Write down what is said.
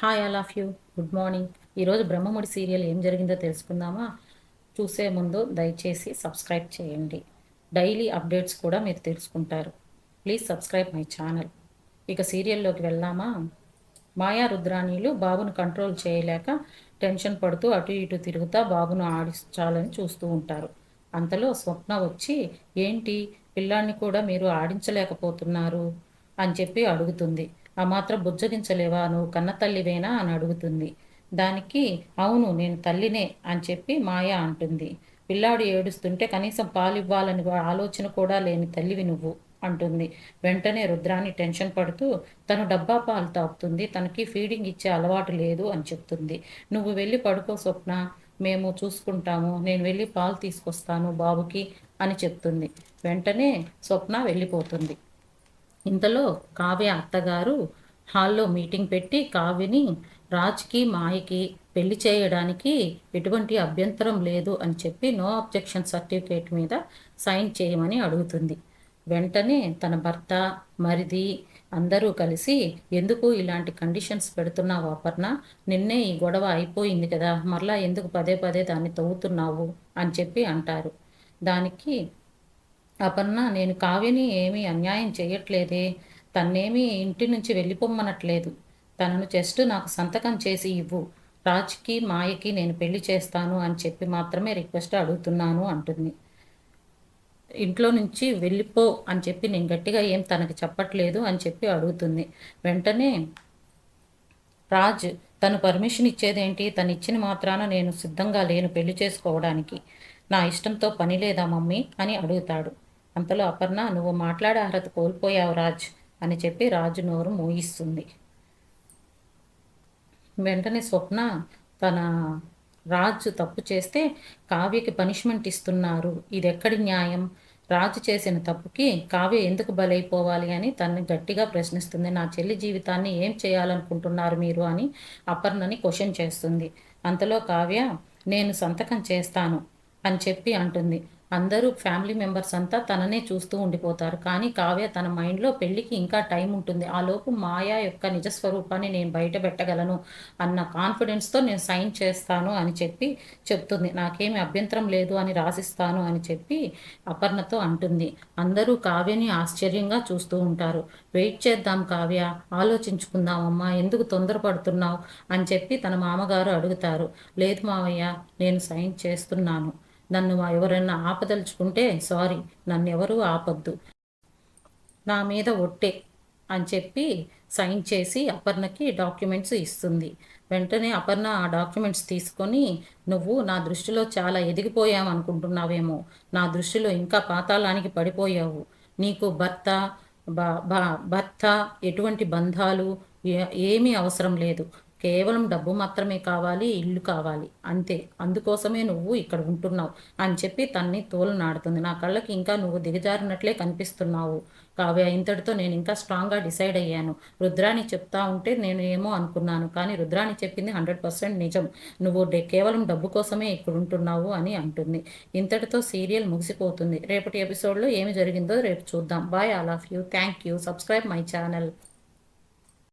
Hi all of you, good morning. ఈరోజు Brahmamudi serial ఏం జరిగిందో తెలుసుకుందామా? చూసే ముందు దయచేసి సబ్స్క్రైబ్ చేయండి. డైలీ అప్డేట్స్ కూడా మీరు తెలుసుకుంటారు. Please subscribe my channel. ఇక సీరియల్లోకి వెళ్దామా? మాయా రుద్రాణీలు బాబును కంట్రోల్ చేయలేక టెన్షన్ పడుతూ అటు ఇటు తిరుగుతా బాబును ఆడించాలని చూస్తూ ఉంటారు. అంతలో స్వప్న వచ్చి, ఏంటి పిల్లాన్ని కూడా మీరు ఆడించలేకపోతున్నారు అని చెప్పి అడుగుతుంది. ఆ మాత్రం బుజ్జగించలేవా, నువ్వు కన్న తల్లివేనా అని అడుగుతుంది. దానికి అవును నేను తల్లినే అని చెప్పి మాయ అంటుంది. పిల్లాడు ఏడుస్తుంటే కనీసం పాలివ్వాలని ఆలోచన కూడా లేని తల్లివి నువ్వు అంటుంది. వెంటనే రుద్రాణి టెన్షన్ పడుతూ తను డబ్బా పాలు తాగుతుంది, తనకి ఫీడింగ్ ఇచ్చే అలవాటు లేదు అని చెప్తుంది. నువ్వు వెళ్ళి పడుకో స్వప్న, మేము చూసుకుంటాము, నేను వెళ్ళి పాలు తీసుకొస్తాను బాబుకి అని చెప్తుంది. వెంటనే స్వప్న వెళ్ళిపోతుంది. ఇంతలో కావ్య అత్తగారు హాల్లో మీటింగ్ పెట్టి కావ్యని రాజ్కి మాయకి పెళ్లి చేయడానికి ఎటువంటి అభ్యంతరం లేదు అని చెప్పి నో అబ్జెక్షన్ సర్టిఫికేట్ మీద సైన్ చేయమని అడుగుతుంది. వెంటనే తన భర్త మరిది అందరూ కలిసి, ఎందుకు ఇలాంటి కండిషన్స్ పెడుతున్నావు అపర్ణ, నిన్నే ఈ గొడవ అయిపోయింది కదా, మరలా ఎందుకు పదే పదే దాన్ని తవ్వుతున్నావు అని చెప్పి అంటారు. దానికి అపర్ణ, నేను కావ్యని ఏమీ అన్యాయం చేయట్లేదే, తన్నేమీ ఇంటి నుంచి వెళ్ళిపోమ్మనట్లేదు, తనను జస్ట్ నాకు సంతకం చేసి ఇవ్వు, రాజ్కి మాయకి నేను పెళ్లి చేస్తాను అని చెప్పి మాత్రమే రిక్వెస్ట్ అడుగుతున్నాను అంటుంది. ఇంట్లో నుంచి వెళ్ళిపో అని చెప్పి నేను గట్టిగా ఏం తనకి చెప్పట్లేదు అని చెప్పి అడుగుతుంది. వెంటనే రాజ్, తను పర్మిషన్ ఇచ్చేదేంటి, తను ఇచ్చిన మాత్రాన నేను సిద్ధంగా లేను పెళ్లి చేసుకోవడానికి, నా ఇష్టంతో పని లేదా మమ్మీ అని అడుగుతాడు. అంతలో అపర్ణ, నువ్వు మాట్లాడే అర్హత కోల్పోయావు రాజ్ అని చెప్పి రాజు నోరు మూయిస్తుంది. వెంటనే స్వప్న, తన రాజు తప్పు చేస్తే కావ్యకి పనిష్మెంట్ ఇస్తున్నారు, ఇది ఎక్కడి న్యాయం, రాజు చేసిన తప్పుకి కావ్య ఎందుకు బలైపోవాలి అని తనని గట్టిగా ప్రశ్నిస్తుంది. నా చెల్లి జీవితాన్ని ఏం చేయాలనుకుంటున్నారు మీరు అని అపర్ణని క్వశ్చన్ చేస్తుంది. అంతలో కావ్య, నేను సంతకం చేస్తాను అని చెప్పి అంటుంది. అందరూ ఫ్యామిలీ మెంబర్స్ అంతా తననే చూస్తూ ఉండిపోతారు. కానీ కావ్య తన మైండ్లో పెళ్ళికి ఇంకా టైం ఉంటుంది, ఆ లోపు మాయా యొక్క నిజస్వరూపాన్ని నేను బయట పెట్టగలను అన్న కాన్ఫిడెన్స్తో నేను సైన్ చేస్తాను అని చెప్పి చెప్తుంది. నాకేమి అభ్యంతరం లేదు అని రాసిస్తాను అని చెప్పి అపర్ణతో అంటుంది. అందరూ కావ్యని ఆశ్చర్యంగా చూస్తూ ఉంటారు. వెయిట్ చేద్దాం కావ్య, ఆలోచించుకుందామమ్మా, ఎందుకు తొందరపడుతున్నావు అని చెప్పి తన మామగారు అడుగుతారు. లేదు మావయ్య, నేను సైన్ చేస్తున్నాను, నన్ను ఎవరైనా ఆపదలుచుకుంటే సారీ, నన్నెవరూ ఆపొద్దు, నా మీద ఒట్టే అని చెప్పి సైన్ చేసి అపర్ణకి డాక్యుమెంట్స్ ఇస్తుంది. వెంటనే అపర్ణ ఆ డాక్యుమెంట్స్ తీసుకొని, నువ్వు నా దృష్టిలో చాలా ఎదిగిపోయావు అనుకుంటున్నావేమో, నా దృష్టిలో ఇంకా పాతాళానికి పడిపోయావు, నీకు భర్త ఎటువంటి బంధాలు ఏమీ అవసరం లేదు, కేవలం డబ్బు మాత్రమే కావాలి, ఇల్లు కావాలి అంతే, అందుకోసమే నువ్వు ఇక్కడ ఉంటున్నావు అని చెప్పి తన్ని తోలునాడుతుంది. నా కళ్ళకి ఇంకా నువ్వు దిగజారినట్లే కనిపిస్తున్నావు కావ్య, ఇంతటితో నేను ఇంకా స్ట్రాంగ్గా డిసైడ్ అయ్యాను, రుద్రాణి చెప్తా ఉంటే నేను ఏమో అనుకున్నాను, కానీ రుద్రాణి చెప్పింది 100% నిజం, నువ్వు కేవలం డబ్బు కోసమే ఇక్కడ ఉంటున్నావు అని అంటుంది. ఇంతటితో సీరియల్ ముగిసిపోతుంది. రేపటి ఎపిసోడ్లో ఏమి జరిగిందో రేపు చూద్దాం. Bye all of you, thank you, subscribe my channel.